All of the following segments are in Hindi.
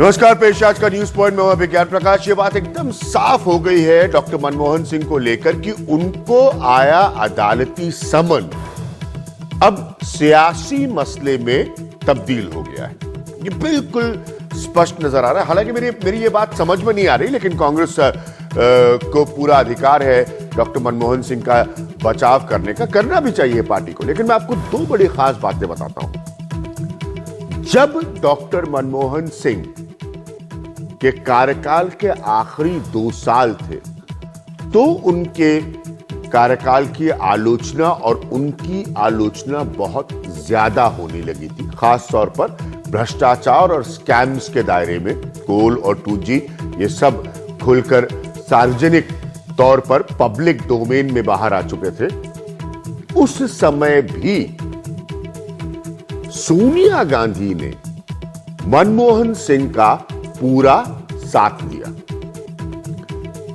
नमस्कार, पेश आज का न्यूज पॉइंट में विज्ञान प्रकाश। ये बात एकदम साफ हो गई है डॉक्टर मनमोहन सिंह को लेकर कि उनको आया अदालती समन अब सियासी मसले में तब्दील हो गया है। ये बिल्कुल स्पष्ट नजर आ रहा है। हालांकि मेरी ये बात समझ में नहीं आ रही, लेकिन कांग्रेस को पूरा अधिकार है डॉक्टर मनमोहन सिंह का बचाव करने का, करना भी चाहिए पार्टी को। लेकिन मैं आपको दो बड़ी खास बातें बताता हूं। जब डॉक्टर मनमोहन सिंह के कार्यकाल के आखिरी 2 साल थे तो उनके कार्यकाल की आलोचना और उनकी आलोचना बहुत ज्यादा होने लगी थी, खास तौर पर भ्रष्टाचार और स्कैम्स के दायरे में। कोल और 2G ये सब खुलकर सार्वजनिक तौर पर पब्लिक डोमेन में बाहर आ चुके थे। उस समय भी सोनिया गांधी ने मनमोहन सिंह का पूरा साथ दिया।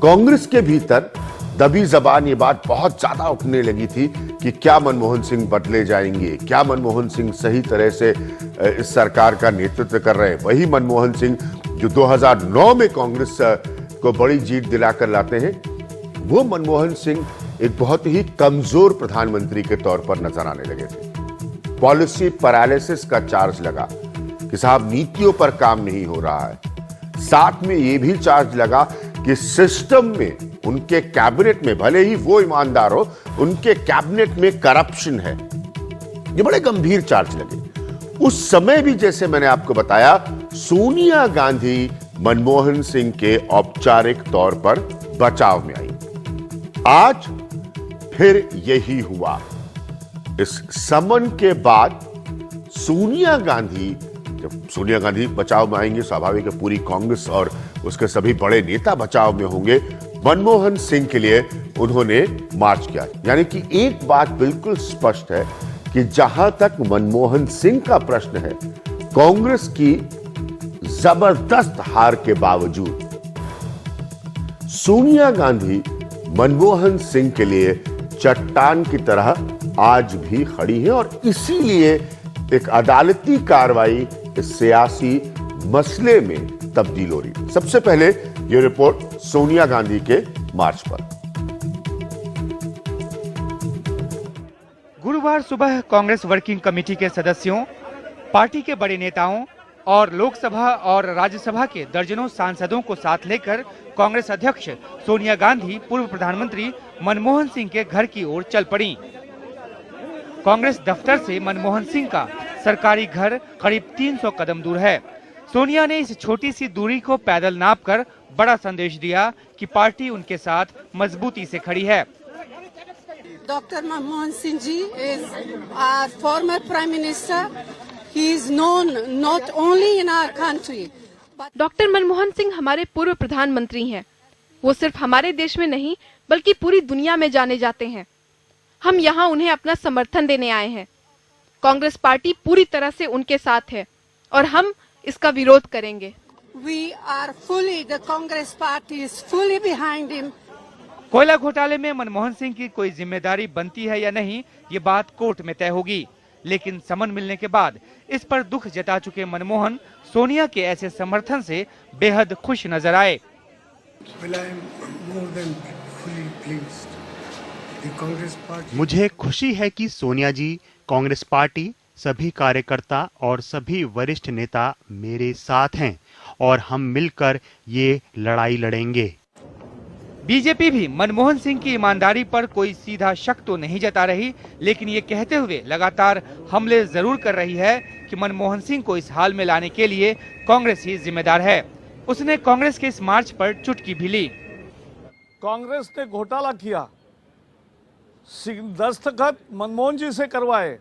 कांग्रेस के भीतर दबी जबान ये बात बहुत ज्यादा उठने लगी थी कि क्या मनमोहन सिंह बदले जाएंगे, क्या मनमोहन सिंह सही तरह से इस सरकार का नेतृत्व कर रहे हैं। वही मनमोहन सिंह जो 2009 में कांग्रेस को बड़ी जीत दिलाकर लाते हैं, वो मनमोहन सिंह एक बहुत ही कमजोर प्रधानमंत्री के तौर पर नजर आने लगे थे। पॉलिसी पैरालिसिस का चार्ज लगा कि साहब नीतियों पर काम नहीं हो रहा है। साथ में यह भी चार्ज लगा कि सिस्टम में, उनके कैबिनेट में, भले ही वो ईमानदार हो, उनके कैबिनेट में करप्शन है। ये बड़े गंभीर चार्ज लगे। उस समय भी जैसे मैंने आपको बताया, सोनिया गांधी मनमोहन सिंह के औपचारिक तौर पर बचाव में आई। आज फिर यही हुआ। इस समन के बाद सोनिया गांधी, जब सोनिया गांधी बचाव में आएंगे, स्वाभाविक है पूरी कांग्रेस और उसके सभी बड़े नेता बचाव में होंगे। मनमोहन सिंह के लिए उन्होंने मार्च किया। यानी कि एक बात बिल्कुल स्पष्ट है कि जहां तक मनमोहन सिंह का प्रश्न है, कांग्रेस की जबरदस्त हार के बावजूद सोनिया गांधी मनमोहन सिंह के लिए चट्टान की तरह आज भी खड़ी है। और इसीलिए एक अदालती कार्रवाई इस सियासी मसले में तब्दील हो रही। सबसे पहले यह रिपोर्ट सोनिया गांधी के मार्च पर। गुरुवार सुबह कांग्रेस वर्किंग कमेटी के सदस्यों, पार्टी के बड़े नेताओं और लोकसभा और राज्यसभा के दर्जनों सांसदों को साथ लेकर कांग्रेस अध्यक्ष सोनिया गांधी पूर्व प्रधानमंत्री मनमोहन सिंह के घर की ओर चल पड़ी। कांग्रेस दफ्तर से मनमोहन सिंह का सरकारी घर करीब 300 कदम दूर है। सोनिया ने इस छोटी सी दूरी को पैदल नापकर बड़ा संदेश दिया कि पार्टी उनके साथ मजबूती से खड़ी है। Dr. Manmohan Singh ji is our former prime minister. He is known not only in our country. Doctor Manmohan Singh हमारे पूर्व प्रधानमंत्री हैं। वो सिर्फ हमारे देश में नहीं बल्कि पूरी दुनिया में जाने जाते हैं। हम यहाँ उन्हें अपना समर्थन देने आए हैं। कांग्रेस पार्टी पूरी तरह से उनके साथ है और हम इसका विरोध करेंगे। We are fully, the Congress party is fully behind him. कोयला घोटाले में मनमोहन सिंह की कोई जिम्मेदारी बनती है या नहीं, ये बात कोर्ट में तय होगी। लेकिन समन मिलने के बाद इस पर दुख जता चुके मनमोहन सोनिया के ऐसे समर्थन से बेहद खुश नजर आए। मुझे खुशी है कि सोनिया जी, कांग्रेस पार्टी, सभी कार्यकर्ता और सभी वरिष्ठ नेता मेरे साथ हैं और हम मिलकर ये लड़ाई लड़ेंगे। बीजेपी भी मनमोहन सिंह की ईमानदारी पर कोई सीधा शक तो नहीं जता रही, लेकिन ये कहते हुए लगातार हमले जरूर कर रही है कि मनमोहन सिंह को इस हाल में लाने के लिए कांग्रेस ही जिम्मेदार है। उसने कांग्रेस के इस मार्च पर चुटकी भी ली। कांग्रेस ने घोटाला किया, दस्तखत मनमोहन जी से करवाए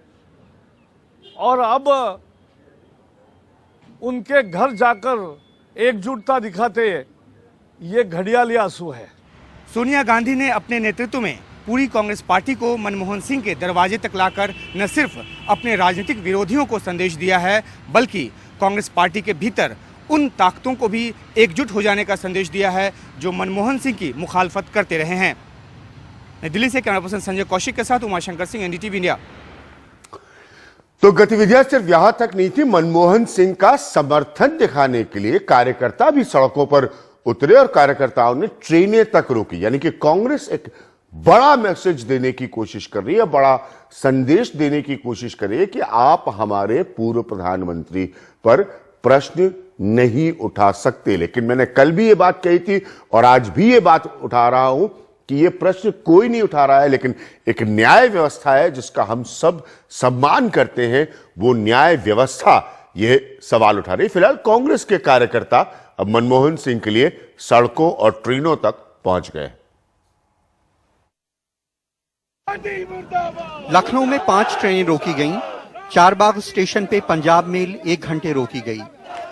और अब उनके घर जाकर एकजुटता दिखाते, ये घड़ियाली आंसू है। सोनिया गांधी ने अपने नेतृत्व में पूरी कांग्रेस पार्टी को मनमोहन सिंह के दरवाजे तक लाकर न सिर्फ अपने राजनीतिक विरोधियों को संदेश दिया है, बल्कि कांग्रेस पार्टी के भीतर उन ताकतों को भी एकजुट हो जाने का संदेश दिया है जो मनमोहन सिंह की मुखालफत करते रहे हैं। दिल्ली से कैमरा पर्सन संजय कौशिक के साथ उमाशंकर सिंह, एनडीटीवी इंडिया। तो गतिविधियां सिर्फ यहां तक नहीं थी। मनमोहन सिंह का समर्थन दिखाने के लिए कार्यकर्ता भी सड़कों पर उतरे और कार्यकर्ताओं ने ट्रेनें तक रोकी। यानी कि कांग्रेस एक बड़ा मैसेज देने की कोशिश कर रही है, बड़ा संदेश देने की कोशिश कर रही है कि आप हमारे पूर्व प्रधानमंत्री पर प्रश्न नहीं उठा सकते। लेकिन मैंने कल भी ये बात कही थी और आज भी ये बात उठा रहा हूं कि ये प्रश्न कोई नहीं उठा रहा है, लेकिन एक न्याय व्यवस्था है जिसका हम सब सम्मान करते हैं, वो न्याय व्यवस्था ये सवाल उठा रही है। फिलहाल कांग्रेस के कार्यकर्ता अब मनमोहन सिंह के लिए सड़कों और ट्रेनों तक पहुंच गए। लखनऊ में 5 ट्रेनें रोकी गईं। चारबाग स्टेशन पे पंजाब मेल 1 घंटे रोकी गई।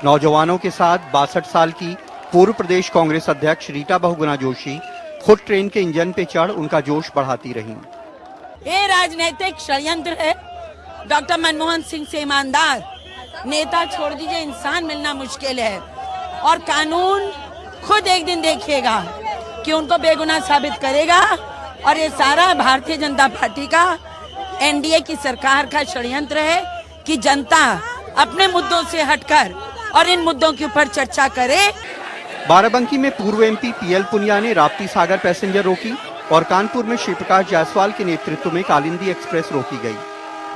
नौजवानों के साथ 62 साल की पूर्व प्रदेश कांग्रेस अध्यक्ष रीटा बहुगुणा जोशी खुद ट्रेन के इंजन पे चढ़ उनका जोश बढ़ाती रहीं। ये राजनीतिक षड्यंत्र है। डॉक्टर मनमोहन सिंह से ईमानदार नेता छोड़ दीजिए, इंसान मिलना मुश्किल है और कानून खुद एक दिन देखिएगा कि उनको बेगुनाह साबित करेगा। और ये सारा भारतीय जनता पार्टी का, एनडीए की सरकार का षड्यंत्र है कि जनता अपने मुद्दों से हटकर और इन मुद्दों के ऊपर चर्चा करे। बाराबंकी में पूर्व एमपी पीएल पुनिया ने राप्ती सागर पैसेंजर रोकी और कानपुर में श्री प्रकाश जायसवाल के नेतृत्व में कालिंदी एक्सप्रेस रोकी गई।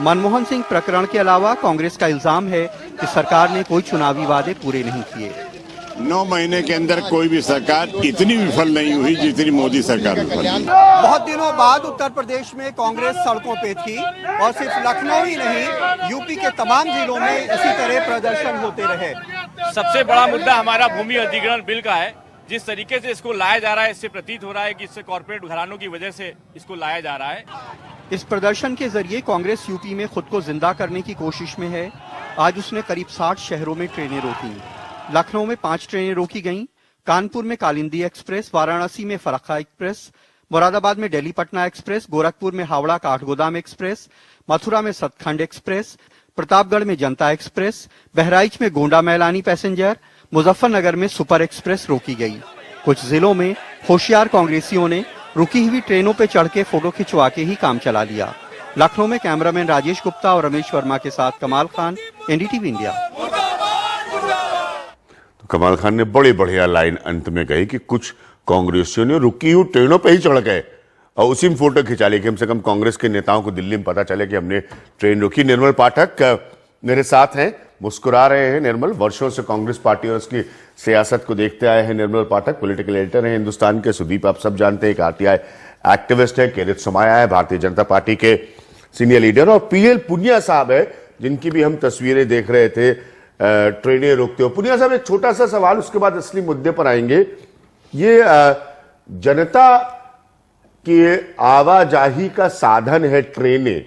मनमोहन सिंह प्रकरण के अलावा कांग्रेस का इल्जाम है कि सरकार ने कोई चुनावी वादे पूरे नहीं किए। 9 महीने के अंदर कोई भी सरकार इतनी विफल नहीं हुई जितनी मोदी सरकार विफल हुई। बहुत दिनों बाद उत्तर प्रदेश में कांग्रेस सड़कों पे थी और सिर्फ लखनऊ ही नहीं, यूपी के तमाम जिलों में इसी तरह प्रदर्शन होते रहे। सबसे बड़ा मुद्दा हमारा भूमि अधिग्रहण बिल का है। जिस तरीके से इसको लाया जा रहा है, इससे प्रतीत हो रहा है कि इससे कॉर्पोरेट घरानों की वजह से इसको लाया जा रहा है। इस प्रदर्शन के जरिए कांग्रेस यूपी में खुद को जिंदा करने की कोशिश में है। आज उसने करीब 60 शहरों में ट्रेनें रोकी। लखनऊ में 5 ट्रेनें रोकी गईं, कानपुर में कालिंदी एक्सप्रेस, वाराणसी में फरक्का एक्सप्रेस, मुरादाबाद में दिल्ली पटना एक्सप्रेस, गोरखपुर में हावड़ा काठगोदाम एक्सप्रेस, मथुरा में सतखंड एक्सप्रेस, प्रतापगढ़ में जनता एक्सप्रेस, बहराइच में गोंडा मैलानी पैसेंजर, मुजफ्फरनगर में सुपर एक्सप्रेस रोकी गई। कुछ जिलों में होशियार कांग्रेसियों ने रुकी हुई ट्रेनों पे चढ़ के फोटो खिंचवा के ही काम चला लिया। लखनऊ में कैमरामैन राजेश गुप्ता और रमेश वर्मा के साथ कमाल खान, एनडीटीवी इंडिया। तो कमाल खान ने बड़ी बढ़िया लाइन अंत में कही कि कुछ कांग्रेसियों ने रुकी हुई ट्रेनों पे ही चढ़ गए और उसी में फोटो खिंचा ली। कम से कम कांग्रेस के नेताओं को दिल्ली में पता चले कि हमने ट्रेन रोकी। निर्मल पाठक मेरे साथ हैं, मुस्कुरा रहे हैं। निर्मल, वर्षों से कांग्रेस पार्टी और उसकी सियासत को देखते आए हैं। निर्मल पाठक पॉलिटिकल एडिटर हैं हिंदुस्तान के। सुदीप आप सब जानते हैं, एक आरटीआई एक्टिविस्ट है। किरित सोमाया है, भारतीय जनता पार्टी के सीनियर लीडर। और पीएल पुनिया साहब है, जिनकी भी हम तस्वीरें देख रहे थे ट्रेनें रोकते हो। पुनिया साहब, एक छोटा सा सवाल, उसके बाद असली मुद्दे पर आएंगे। ये जनता की आवाजाही का साधन है ट्रेनें,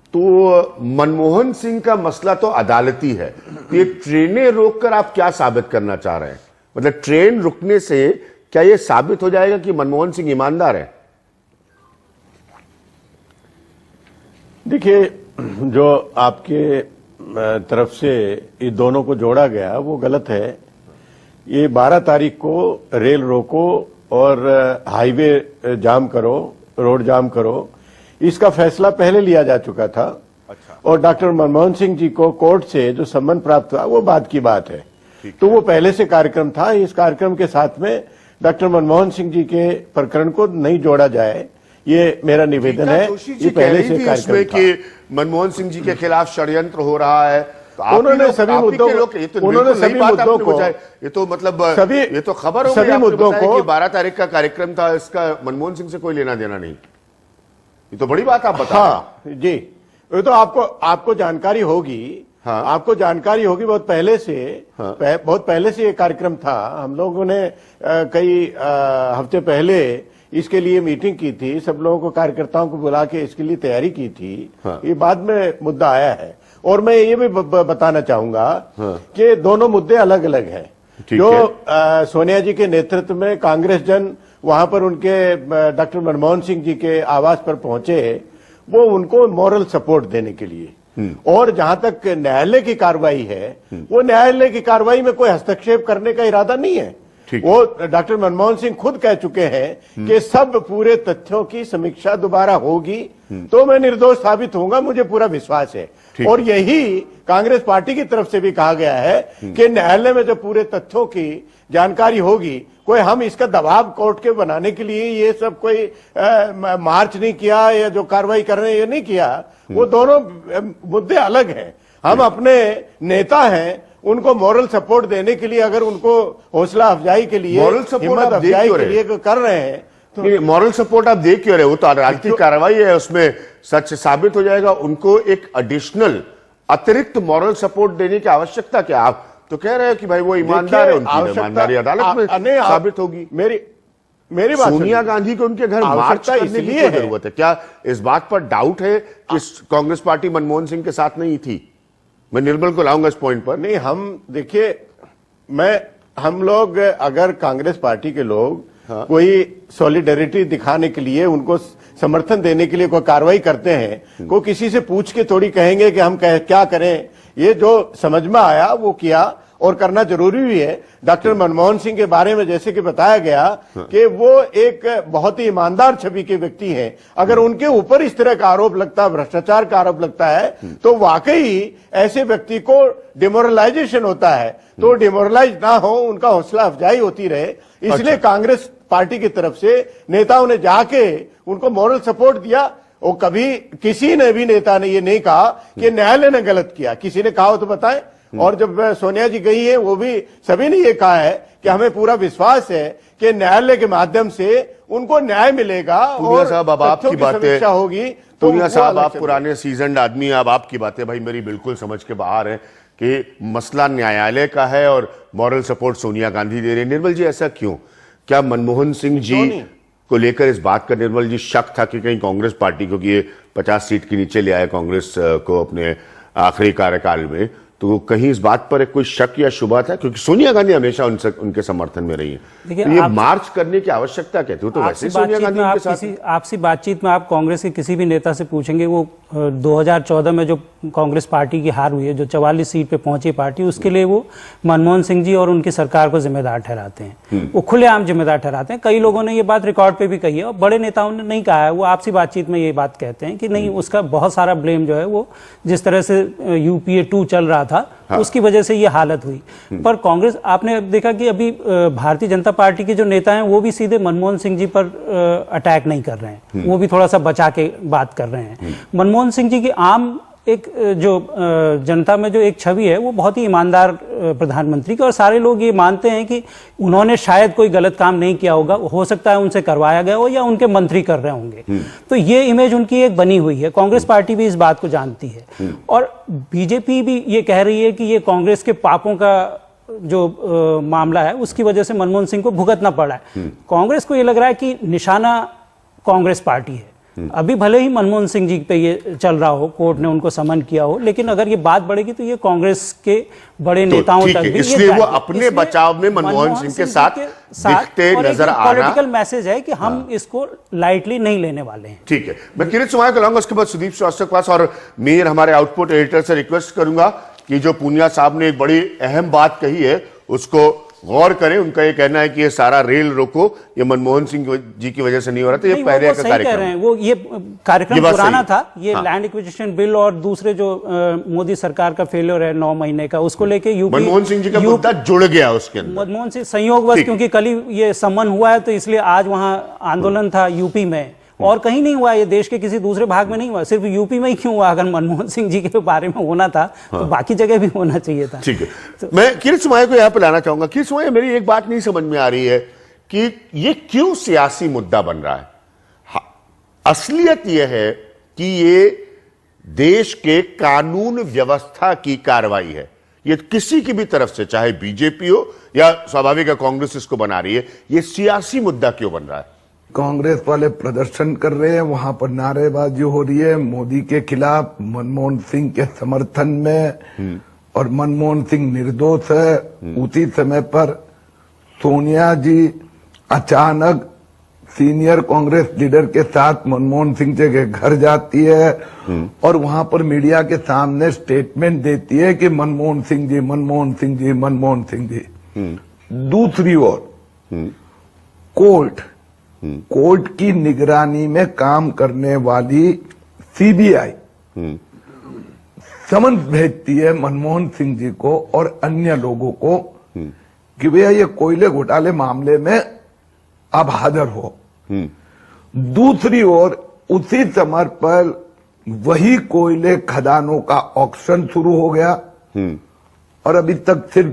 तो मनमोहन सिंह का मसला तो अदालती है। तो ये ट्रेनें रोककर आप क्या साबित करना चाह रहे हैं? मतलब ट्रेन रुकने से क्या ये साबित हो जाएगा कि मनमोहन सिंह ईमानदार है? देखिए, जो आपके तरफ से ये दोनों को जोड़ा गया वो गलत है। ये 12 तारीख को रेल रोको और हाईवे जाम करो, रोड जाम करो, इसका फैसला पहले लिया जा चुका था। अच्छा। और डॉक्टर मनमोहन सिंह जी को कोर्ट से जो सम्मन प्राप्त हुआ वो बाद की बात है। तो वो पहले से कार्यक्रम था। इस कार्यक्रम के साथ में डॉक्टर मनमोहन सिंह जी के प्रकरण को नहीं जोड़ा जाए, ये मेरा निवेदन है। ये पहले से कार्यक्रम था कि मनमोहन सिंह जी के खिलाफ षड्यंत्र हो रहा है। तो उन्होंने सभी मुद्दों को, उन्होंने सभी मुद्दों को, ये तो मतलब सभी, ये तो खबर हो सभी मुद्दों को, 12 तारीख का कार्यक्रम था, इसका मनमोहन सिंह से कोई लेना देना नहीं। ये तो बड़ी बात आप बता। हाँ जी, ये तो आपको जानकारी होगी। हाँ, आपको जानकारी होगी। बहुत पहले से, हाँ, बहुत पहले से ये कार्यक्रम था। हम लोगों ने कई हफ्ते पहले इसके लिए मीटिंग की थी, सब लोगों को, कार्यकर्ताओं को बुला के इसके लिए तैयारी की थी। हाँ, ये बाद में मुद्दा आया है। और मैं ये भी बताना चाहूंगा, हाँ, कि दोनों मुद्दे अलग अलग हैं। जो सोनिया जी के नेतृत्व में कांग्रेस जन वहां पर उनके डॉक्टर मनमोहन सिंह जी के आवास पर पहुंचे, वो उनको मॉरल सपोर्ट देने के लिए। और जहां तक न्यायालय की कार्रवाई है, वो न्यायालय की कार्रवाई में कोई हस्तक्षेप करने का इरादा नहीं है। वो डॉक्टर मनमोहन सिंह खुद कह चुके हैं कि सब पूरे तथ्यों की समीक्षा दोबारा होगी तो मैं निर्दोष साबित होऊंगा, मुझे पूरा विश्वास है। और यही कांग्रेस पार्टी की तरफ से भी कहा गया है कि न्यायालय में जो पूरे तथ्यों की जानकारी होगी, कोई हम इसका दबाव कोर्ट के बनाने के लिए ये सब कोई मार्च नहीं किया या जो कार्रवाई कर रहे हैं ये नहीं किया, वो दोनों मुद्दे अलग हैं। हम अपने नेता हैं, उनको मॉरल सपोर्ट देने के लिए, अगर उनको हौसला अफजाई के लिए, हिम्मत अफजाई के लिए कर रहे हैं तो मॉरल सपोर्ट आप दे क्यों रहे? वो तो राजनीतिक कार्रवाई है, उसमें सच साबित हो जाएगा। उनको एक एडिशनल अतिरिक्त मॉरल सपोर्ट देने की आवश्यकता क्या? आप तो कह रहे हैं कि भाई वो ईमानदार है, उनकी ईमानदारी अदालत में साबित होगी। मेरी बात सोनिया गांधी को उनके घर मार्च करने की क्या जरूरत है? क्या इस बात पर डाउट है कि कांग्रेस पार्टी मनमोहन सिंह के साथ नहीं थी? मैं निर्मल को लाऊंगा इस पॉइंट पर। नहीं, हम देखिए, हम लोग अगर कांग्रेस पार्टी के लोग कोई सॉलिडेरिटी दिखाने के लिए, उनको समर्थन देने के लिए कोई कार्रवाई करते हैं, को किसी से पूछ के थोड़ी कहेंगे कि हम क्या करें। ये जो समझ में आया वो किया और करना जरूरी भी है। डॉक्टर मनमोहन सिंह के बारे में जैसे कि बताया गया कि वो एक बहुत ही ईमानदार छवि के व्यक्ति हैं। अगर उनके ऊपर इस तरह का आरोप लगता है, भ्रष्टाचार का आरोप लगता है, तो वाकई ऐसे व्यक्ति को डिमोरलाइजेशन होता है। तो डिमोरलाइज ना हो, उनका हौसला अफजाई होती रहे, इसलिए कांग्रेस पार्टी की तरफ से नेताओं ने जाके उनको मॉरल सपोर्ट दिया। और कभी किसी ने भी नेता ने ये नहीं कहा कि न्यायालय ने गलत किया। किसी ने कहा हो तो बताएं। और जब सोनिया जी गई है, वो भी सभी ने ये कहा है कि हमें पूरा विश्वास है कि न्यायालय के माध्यम से उनको न्याय मिलेगा और साहब, अब आपकी बातें होगी। तो साहब, आप पुराने सीजन्ड आदमी, अब आपकी बातें भाई मेरी बिल्कुल समझ के बाहर है कि मसला न्यायालय का है और मॉरल सपोर्ट सोनिया गांधी दे रहे। निर्मल जी, ऐसा क्यों? क्या मनमोहन सिंह जी को लेकर इस बात का निर्मल जी शक था कि कहीं कांग्रेस पार्टी को ये 50 सीट के नीचे ले आए कांग्रेस को अपने आखिरी कार्यकाल में, तो कहीं इस बात पर कोई शक या शुबा था? क्योंकि सोनिया गांधी हमेशा उनके समर्थन में रही है। तो ये मार्च करने की आवश्यकता क्या थी? तो वैसे सोनिया गांधी के साथ आपसी बातचीत में आप कांग्रेस के किसी भी नेता से पूछेंगे, वो 2014 में जो कांग्रेस पार्टी की हार हुई है, जो 44 सीट पे पहुंची पार्टी, उसके लिए वो मनमोहन सिंह जी और उनकी सरकार को जिम्मेदार ठहराते हैं। वो खुलेआम जिम्मेदार ठहराते हैं। कई लोगों ने ये बात रिकॉर्ड पे भी कही है और बड़े नेताओं ने नहीं कहा है। वो आपसी बातचीत में ये बात कहते हैं कि नहीं, उसका बहुत सारा ब्लेम जो है वो जिस तरह से UPA 2 चल रहा था, उसकी वजह से ये हालत हुई। पर कांग्रेस, आपने देखा कि अभी भारतीय जनता पार्टी के जो नेता हैं वो भी सीधे मनमोहन सिंह जी पर अटैक नहीं कर रहे हैं। वो भी थोड़ा सा बचा के बात कर रहे हैं। मनमोहन सिंह जी की आम एक जो जनता में जो एक छवि है, वो बहुत ही ईमानदार प्रधानमंत्री की, और सारे लोग ये मानते हैं कि उन्होंने शायद कोई गलत काम नहीं किया होगा, हो सकता है उनसे करवाया गया हो या उनके मंत्री कर रहे होंगे। तो ये इमेज उनकी एक बनी हुई है। कांग्रेस पार्टी भी इस बात को जानती है और बीजेपी भी ये कह रही है कि ये कांग्रेस के पापों का जो मामला है, उसकी वजह से मनमोहन सिंह को भुगतना पड़ा है। कांग्रेस को ये लग रहा है कि निशाना कांग्रेस पार्टी है। अभी भले ही मनमोहन सिंह जी पे ये चल रहा हो, कोर्ट ने उनको समन किया हो, लेकिन अगर ये बात बढ़ेगी तो ये कांग्रेस के बड़े नेताओं तक भी, इसलिए वो अपने बचाव में मनमोहन सिंह के साथ दिखते नजर आ रहा है। पॉलिटिकल मैसेज है कि हम इसको लाइटली नहीं लेने वाले हैं। ठीक है, मैं किरीट सोमाया को लाऊंगा, उसके बाद सुदीप श्रीवास्तव के पास, और मेयर हमारे आउटपुट एडिटर से रिक्वेस्ट करूंगा कि जो पूनिया साहब ने एक बड़ी अहम बात कही है उसको गौर करें। उनका ये कहना है कि ये सारा रेल रोको ये मनमोहन सिंह जी की वजह से नहीं हो रहा था, ये पहले का कार्यक्रम है। वो ये कार्यक्रम पुराना था। ये लैंड एक्विजिशन बिल और दूसरे जो मोदी सरकार का फेलियर है 9 महीने का, उसको लेके मनमोहन सिंह जी का मुद्दा जुड़ गया उसके अंदर। मनमोहन सिंह संयोगवश, क्योंकि कल ही ये सम्मन हुआ है, तो इसलिए आज वहां आंदोलन था यूपी में, और कहीं नहीं हुआ। ये देश के किसी दूसरे भाग में नहीं हुआ, सिर्फ यूपी में ही क्यों हुआ? अगर मनमोहन सिंह जी के बारे में होना था तो बाकी जगह भी होना चाहिए था। ठीक है, तो मैं किरीट सोमाया को यहां पर लाना चाहूंगा। किरीट सोमाया, मेरी एक बात नहीं समझ में आ रही है कि ये क्यों सियासी मुद्दा बन रहा है। असलियत यह है कि ये देश के कानून व्यवस्था की कार्रवाई है। ये किसी की भी तरफ से, चाहे बीजेपी हो या स्वाभाविक कांग्रेस इसको बना रही है, ये सियासी मुद्दा क्यों बन रहा है? कांग्रेस वाले प्रदर्शन कर रहे हैं, वहां पर नारेबाजी हो रही है मोदी के खिलाफ, मनमोहन सिंह के समर्थन में, और मनमोहन सिंह निर्दोष है। उसी समय पर सोनिया जी अचानक सीनियर कांग्रेस लीडर के साथ मनमोहन सिंह जी के घर जाती है और वहां पर मीडिया के सामने स्टेटमेंट देती है कि मनमोहन सिंह जी, मनमोहन सिंह जी, मनमोहन सिंह जी। दूसरी ओर कोर्ट की निगरानी में काम करने वाली सीबीआई समन भेजती है मनमोहन सिंह जी को और अन्य लोगों को कि भैया ये कोयले घोटाले मामले में अब हाजिर हो। दूसरी ओर उसी समय पर वही कोयले खदानों का ऑक्शन शुरू हो गया और अभी तक सिर्फ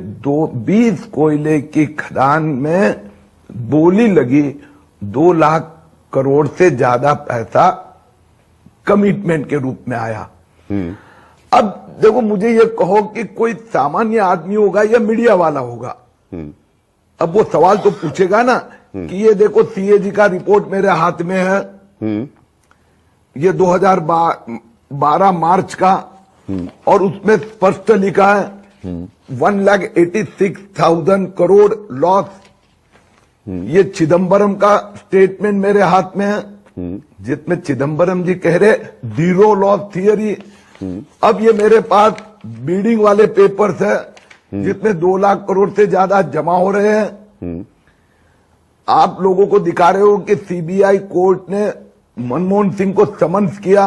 20 कोयले की खदान में बोली लगी 2 लाख करोड़ से ज्यादा पैसा कमिटमेंट के रूप में आया। अब देखो मुझे ये कहो कि कोई सामान्य आदमी होगा या मीडिया वाला होगा, अब वो सवाल तो पूछेगा ना कि ये देखो सीएजी का रिपोर्ट मेरे हाथ में है, ये 2012 मार्च का, और उसमें स्पष्ट लिखा है 1,86,000 करोड़ लॉस। ये चिदम्बरम का स्टेटमेंट मेरे हाथ में है जिसमें चिदम्बरम जी कह रहे 0 लॉस थियरी। अब ये मेरे पास बिल्डिंग वाले पेपर्स है जिसमें 2 लाख करोड़ से ज्यादा जमा हो रहे हैं। आप लोगों को दिखा रहे हो कि सीबीआई कोर्ट ने मनमोहन सिंह को समन्स किया,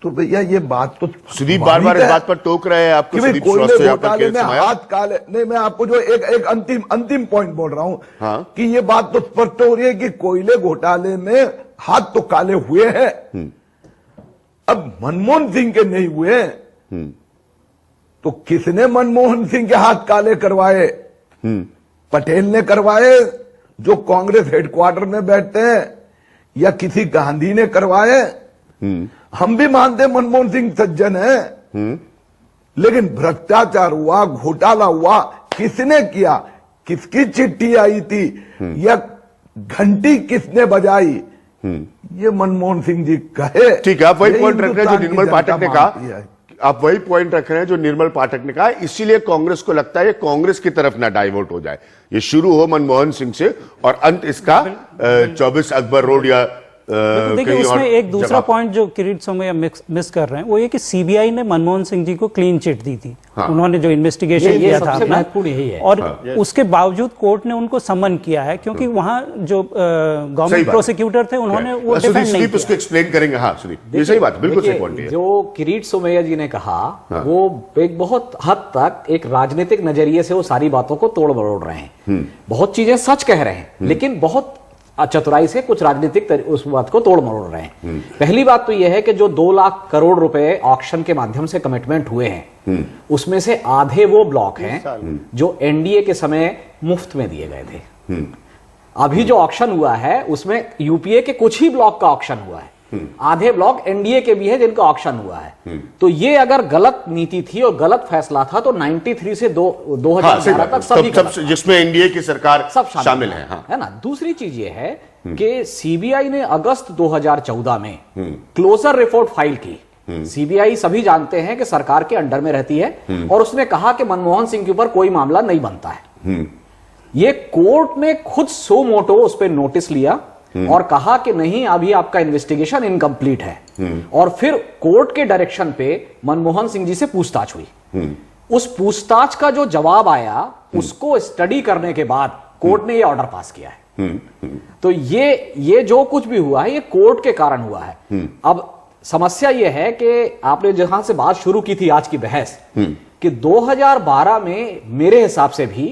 तो भैया ये बात तो सुदीप बार-बार इस बात पर टोक रहे हैं आपको। सुदीप कोयले घोटाले में हाथ काले, नहीं मैं आपको जो एक अंतिम पॉइंट बोल रहा हूं कि ये बात तो स्पष्ट हो रही है कि कोयले घोटाले में हाथ तो काले हुए हैं। अब मनमोहन सिंह के नहीं हुए तो किसने मनमोहन सिंह के हाथ काले करवाए? पटेल ने करवाए जो कांग्रेस हेडक्वार्टर में बैठते हैं, या किसी गांधी ने करवाए? हम भी मानते हैं मनमोहन सिंह सज्जन है, लेकिन भ्रष्टाचार हुआ, घोटाला हुआ, किसने किया? किसकी चिट्ठी आई थी या घंटी किसने बजाई? ये मनमोहन सिंह जी कहे। ठीक है, आप वही पॉइंट रख रहे हैं जो निर्मल पाठक ने कहा, आप वही पॉइंट रख रहे हैं जो निर्मल पाठक ने कहा, इसीलिए कांग्रेस को लगता है कांग्रेस की तरफ ना डाइवर्ट हो जाए, ये शुरू हो मनमोहन सिंह से और अंत इसका 24 अकबर रोड या तो देखिए उसमें एक दूसरा पॉइंट जो किरीट सोमैया मिस कर रहे हैं वो ये कि सीबीआई ने मनमोहन सिंह जी को क्लीन चिट दी थी। उन्होंने जो इन्वेस्टिगेशन किया था अपना, यही है। और उसके बावजूद कोर्ट ने उनको समन किया है क्योंकि वहां जो गवर्नमेंट प्रोसिक्यूटर थे उन्होंने वो डिफेंड नहीं किया। उसको एक्सप्लेन करेंगे। हाँ सुदीप, ये सही बात, बिल्कुल सही पॉइंट है। जो किरीट सोमैया जी ने कहा वो एक बहुत हद तक एक राजनीतिक नजरिए से वो सारी बातों को तोड़ मरोड़ रहे हैं, बहुत चीजें सच कह रहे हैं, लेकिन बहुत चतुराई से कुछ राजनीतिक उस बात को तोड़ मरोड़ रहे हैं। पहली बात तो यह है कि जो 2 लाख करोड़ रुपए ऑक्शन के माध्यम से कमिटमेंट हुए हैं, उसमें से आधे वो ब्लॉक हैं जो एनडीए के समय मुफ्त में दिए गए थे। अभी जो ऑक्शन हुआ है उसमें यूपीए के कुछ ही ब्लॉक का ऑक्शन हुआ है, आधे ब्लॉक एनडीए के भी है जिनका ऑक्शन हुआ है। तो ये अगर गलत नीति थी और गलत फैसला था तो 93 से 2011 तक सभी जिसमें एनडीए की सरकार सब शामिल है। है ना। दूसरी चीज ये है कि सीबीआई ने अगस्त 2014 में क्लोजर रिपोर्ट फाइल की। सीबीआई सभी जानते हैं कि सरकार के अंडर में रहती है और उसने कहा कि मनमोहन सिंह के ऊपर कोई मामला नहीं बनता है। ये कोर्ट ने खुद सो मोटो उस पर नोटिस लिया और कहा कि नहीं अभी आपका इन्वेस्टिगेशन इनकम्प्लीट है, और फिर कोर्ट के डायरेक्शन पे मनमोहन सिंह जी से पूछताछ हुई। उस पूछताछ का जो जवाब आया उसको स्टडी करने के बाद कोर्ट ने ये ऑर्डर पास किया है। तो ये जो कुछ भी हुआ है ये कोर्ट के कारण हुआ है। अब समस्या ये है कि आपने जहां से बात शुरू की थी आज की बहस कि 2012 में मेरे हिसाब से भी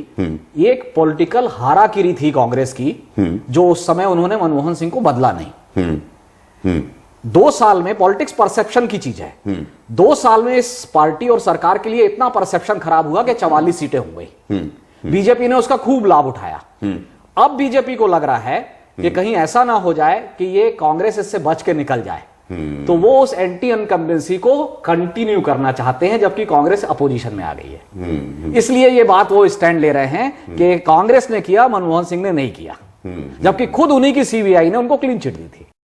एक पॉलिटिकल हाराकिरी थी कांग्रेस की, जो उस समय उन्होंने मनमोहन सिंह को बदला नहीं। 2 साल में पॉलिटिक्स परसेप्शन की चीज है, 2 साल में इस पार्टी और सरकार के लिए इतना परसेप्शन खराब हुआ कि 44 सीटें हो गई। बीजेपी ने उसका खूब लाभ उठाया। अब बीजेपी को लग रहा है कि कहीं ऐसा ना हो जाए कि ये कांग्रेस इससे बच के निकल जाए, तो वो उस एंटी इनकम्बेंसी को कंटिन्यू करना चाहते हैं जबकि कांग्रेस अपोजिशन में आ गई है। इसलिए ये बात वो स्टैंड ले रहे हैं कि कांग्रेस ने किया, मनमोहन सिंह ने नहीं किया, जबकि खुद उन्हीं की सीबीआई ने उनको क्लीन चिट दी थी।